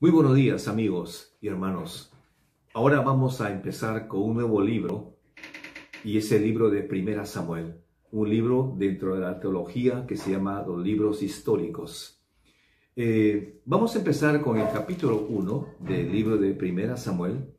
Muy buenos días, amigos y hermanos. Ahora vamos a empezar con un nuevo libro, y es el libro de Primera Samuel, un libro dentro de la teología que se llama los libros históricos. Vamos a empezar con el capítulo 1 del libro de Primera Samuel,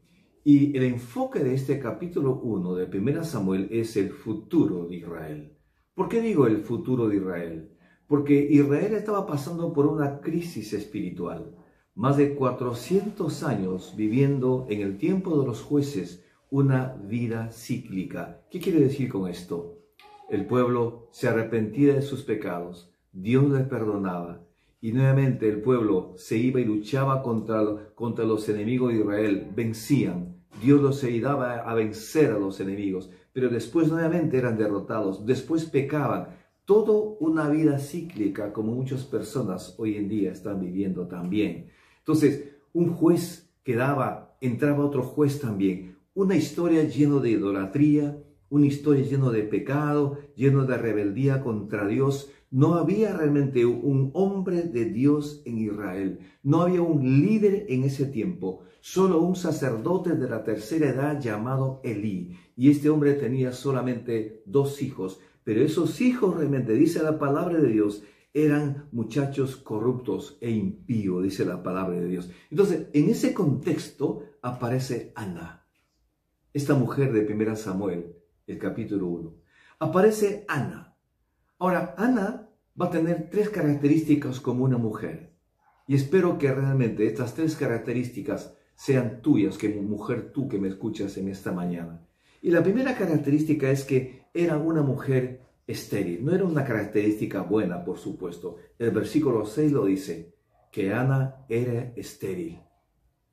y el enfoque de este capítulo 1 de Primera Samuel es el futuro de Israel. ¿Por qué digo el futuro de Israel? Porque Israel estaba pasando por una crisis espiritual. Más de 400 años viviendo en el tiempo de los jueces una vida cíclica. ¿Qué quiere decir con esto? El pueblo se arrepentía de sus pecados, Dios les perdonaba, y nuevamente el pueblo se iba y luchaba contra los enemigos de Israel, vencían, Dios los ayudaba a vencer a los enemigos, pero después nuevamente eran derrotados, después pecaban. Todo una vida cíclica como muchas personas hoy en día están viviendo también. Entonces, un juez quedaba, entraba otro juez también. Una historia llena de idolatría, una historia llena de pecado, llena de rebeldía contra Dios. No había realmente un hombre de Dios en Israel. No había un líder en ese tiempo. Solo un sacerdote de la tercera edad llamado Elí. Y este hombre tenía solamente 2 hijos. Pero esos hijos realmente, dice la palabra de Dios, eran muchachos corruptos e impíos, dice la palabra de Dios. Entonces, en ese contexto aparece Ana, esta mujer de 1 Samuel, el capítulo 1. Aparece Ana. Ahora, Ana va a tener 3 características como una mujer. Y espero que realmente estas 3 características sean tuyas, que mujer tú que me escuchas en esta mañana. Y la primera característica es que era una mujer estéril. No era una característica buena, por supuesto. El versículo 6 lo dice, que Ana era estéril,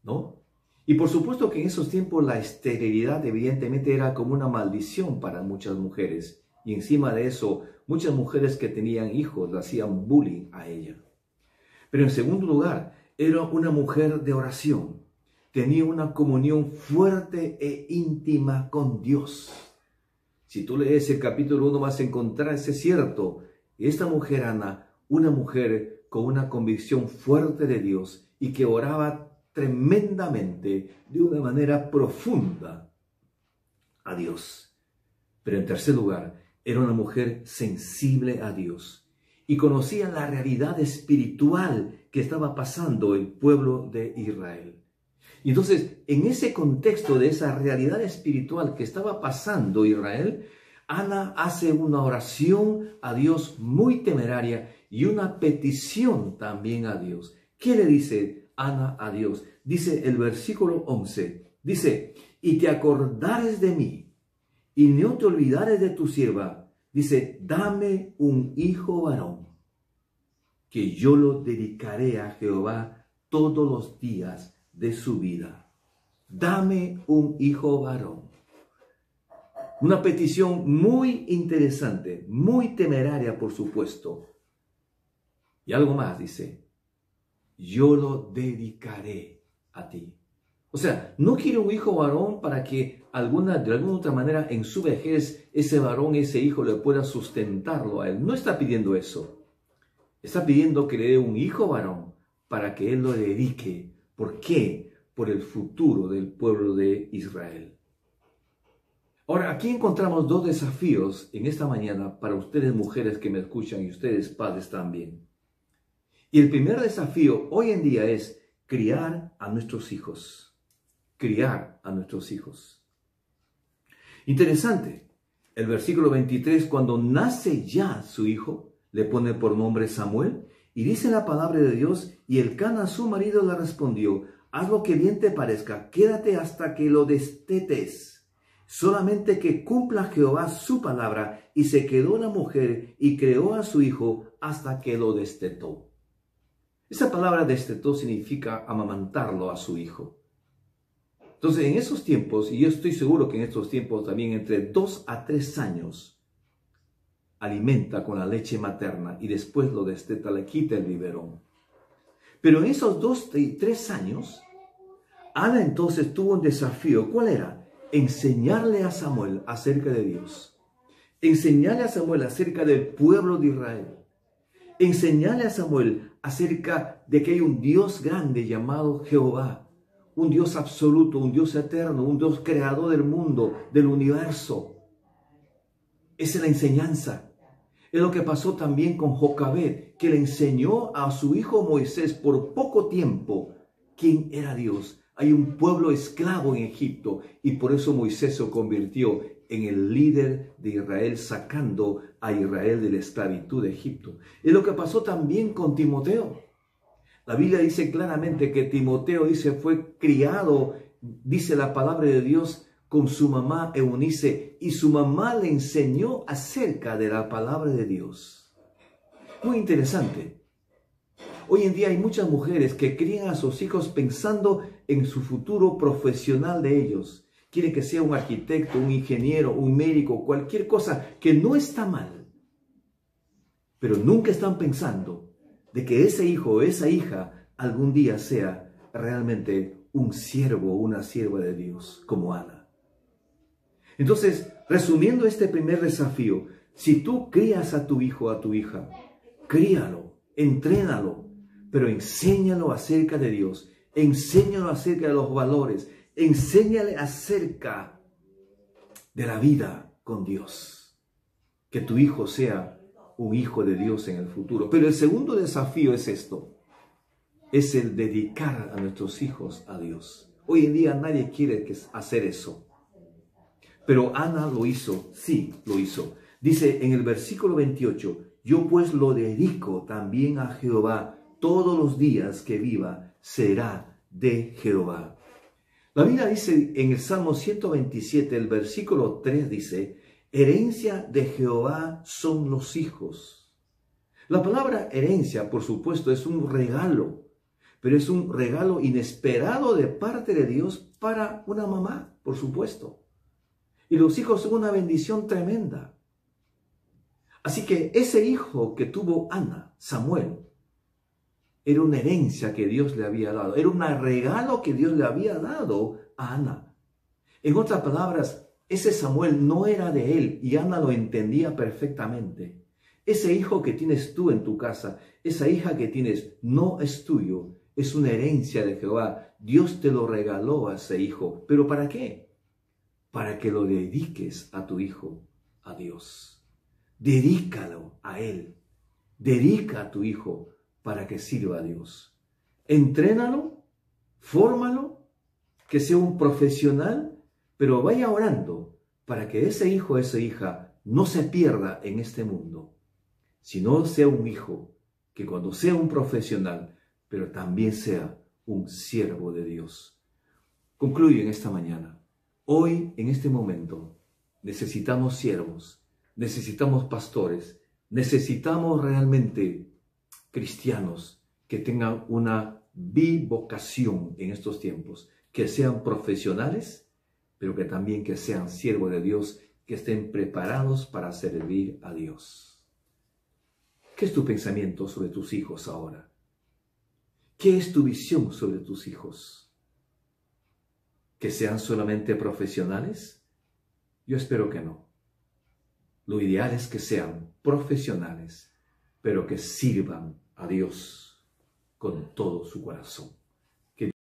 ¿no? Y por supuesto que en esos tiempos la esterilidad evidentemente era como una maldición para muchas mujeres. Y encima de eso, muchas mujeres que tenían hijos le hacían bullying a ella. Pero en segundo lugar, era una mujer de oración. Tenía una comunión fuerte e íntima con Dios. Si tú lees el capítulo 1 vas a encontrar, ese cierto, esta mujer Ana, una mujer con una convicción fuerte de Dios y que oraba tremendamente, de una manera profunda a Dios. Pero en tercer lugar, era una mujer sensible a Dios y conocía la realidad espiritual que estaba pasando el pueblo de Israel. Y entonces, en ese contexto de esa realidad espiritual que estaba pasando Israel, Ana hace una oración a Dios muy temeraria y una petición también a Dios. ¿Qué le dice Ana a Dios? Dice el versículo 11, dice, y te acordares de mí, y no te olvidares de tu sierva. Dice, dame un hijo varón, que yo lo dedicaré a Jehová todos los días de su vida. Dame un hijo varón. Una petición muy interesante, muy temeraria, por supuesto. Y algo más dice, yo lo dedicaré a ti. O sea, no quiere un hijo varón para que de alguna otra manera en su vejez ese varón, ese hijo le pueda sustentarlo a él. No está pidiendo eso. Está pidiendo que le dé un hijo varón para que él lo dedique. ¿Por qué? Por el futuro del pueblo de Israel. Ahora, aquí encontramos 2 desafíos en esta mañana para ustedes mujeres que me escuchan y ustedes padres también. Y el primer desafío hoy en día es criar a nuestros hijos. Criar a nuestros hijos. Interesante, el versículo 23, cuando nace ya su hijo, le pone por nombre Samuel, y dice la palabra de Dios, y Elcana su marido le respondió, haz lo que bien te parezca, quédate hasta que lo destetes, solamente que cumpla Jehová su palabra. Y se quedó la mujer y creó a su hijo hasta que lo destetó. Esa palabra destetó significa amamantarlo a su hijo. Entonces en esos tiempos, y yo estoy seguro que en estos tiempos también entre 2 a 3 años, alimenta con la leche materna y después lo desteta, le quita el biberón. Pero en esos 2 y 3 años, Ana entonces tuvo un desafío. ¿Cuál era? Enseñarle a Samuel acerca de Dios. Enseñarle a Samuel acerca del pueblo de Israel. Enseñale a Samuel acerca de que hay un Dios grande llamado Jehová, un Dios absoluto, un Dios eterno, un Dios creador del mundo, del universo. Esa es la enseñanza. Es lo que pasó también con Jocabed, que le enseñó a su hijo Moisés por poco tiempo quién era Dios. Hay un pueblo esclavo en Egipto y por eso Moisés se convirtió en el líder de Israel, sacando a Israel de la esclavitud de Egipto. Es lo que pasó también con Timoteo. La Biblia dice claramente que Timoteo fue criado, dice la palabra de Dios, con su mamá Eunice, y su mamá le enseñó acerca de la palabra de Dios. Muy interesante. Hoy en día hay muchas mujeres que crían a sus hijos pensando en su futuro profesional de ellos. Quieren que sea un arquitecto, un ingeniero, un médico, cualquier cosa, que no está mal. Pero nunca están pensando de que ese hijo o esa hija algún día sea realmente un siervo o una sierva de Dios, como Ana. Entonces, resumiendo este primer desafío, si tú crías a tu hijo o a tu hija, críalo, entrénalo, pero enséñalo acerca de Dios, enséñalo acerca de los valores, enséñale acerca de la vida con Dios. Que tu hijo sea un hijo de Dios en el futuro. Pero el segundo desafío es esto, es el dedicar a nuestros hijos a Dios. Hoy en día nadie quiere hacer eso. Pero Ana lo hizo, sí, lo hizo. Dice en el versículo 28, yo pues lo dedico también a Jehová, todos los días que viva será de Jehová. La Biblia dice en el Salmo 127, el versículo 3 dice, herencia de Jehová son los hijos. La palabra herencia, por supuesto, es un regalo, pero es un regalo inesperado de parte de Dios para una mamá, por supuesto. Y los hijos son una bendición tremenda. Así que ese hijo que tuvo Ana, Samuel, era una herencia que Dios le había dado. Era un regalo que Dios le había dado a Ana. En otras palabras, ese Samuel no era de él y Ana lo entendía perfectamente. Ese hijo que tienes tú en tu casa, esa hija que tienes, no es tuyo. Es una herencia de Jehová. Dios te lo regaló a ese hijo. ¿Pero para qué? Para que lo dediques a tu hijo, a Dios. Dedícalo a Él. Dedica a tu hijo para que sirva a Dios. Entrénalo, fórmalo, que sea un profesional, pero vaya orando para que ese hijo o esa hija no se pierda en este mundo, sino sea un hijo que cuando sea un profesional, pero también sea un siervo de Dios. Concluyo en esta mañana. Hoy, en este momento, necesitamos siervos, necesitamos pastores, necesitamos realmente cristianos que tengan una bivocación en estos tiempos, que sean profesionales, pero que también que sean siervos de Dios, que estén preparados para servir a Dios. ¿Qué es tu pensamiento sobre tus hijos ahora? ¿Qué es tu visión sobre tus hijos? ¿Que sean solamente profesionales? Yo espero que no. Lo ideal es que sean profesionales, pero que sirvan a Dios con todo su corazón.